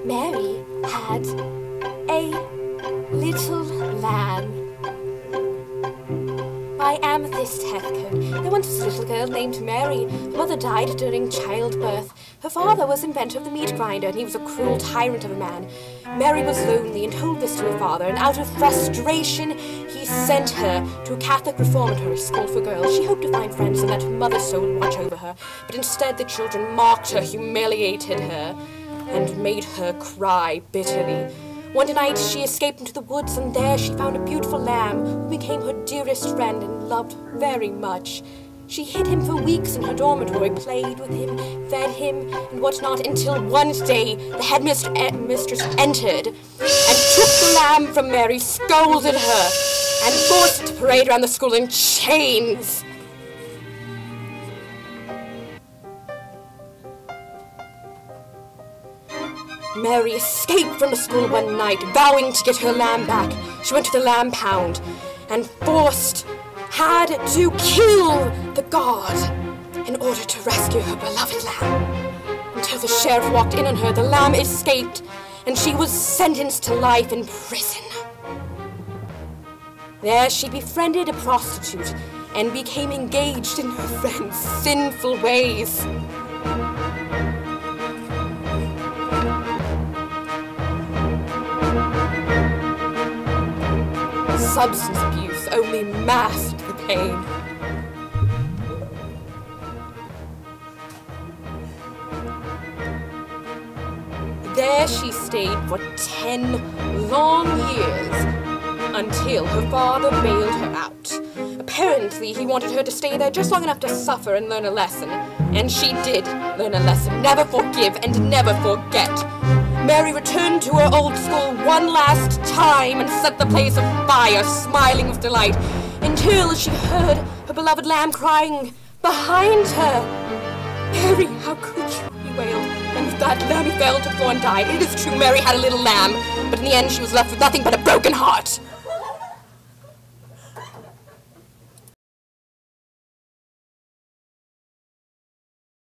Mary had a little lamb by Amethyst Heathcote. There once was a little girl named Mary. Her mother died during childbirth. Her father was inventor of the meat grinder, and he was a cruel tyrant of a man. Mary was lonely and told this to her father, and out of frustration, he sent her to a Catholic reformatory school for girls. She hoped to find friends and that her mother's soul would watch over her, but instead the children mocked her, humiliated her, and made her cry bitterly. One night she escaped into the woods, and there she found a beautiful lamb who became her dearest friend and loved very much. She hid him for weeks in her dormitory, played with him, fed him, and whatnot, until one day the headmistress entered and took the lamb from Mary, scolded her, and forced her to parade around the school in chains. Mary escaped from the school one night, vowing to get her lamb back. She went to the lamb pound and had to kill the god in order to rescue her beloved lamb. Until the sheriff walked in on her, the lamb escaped, and she was sentenced to life in prison. There she befriended a prostitute and became engaged in her friend's sinful ways. Substance abuse only masked the pain. There she stayed for 10 long years until her father bailed her out. Apparently, he wanted her to stay there just long enough to suffer and learn a lesson. And she did learn a lesson. Never forgive and never forget. Mary returned to her old school one last time and set the place afire, smiling with delight, until she heard her beloved lamb crying behind her. "Mary, how could you?" he wailed, and with that lamb he fell to the floor and died. It is true, Mary had a little lamb, but in the end she was left with nothing but a broken heart.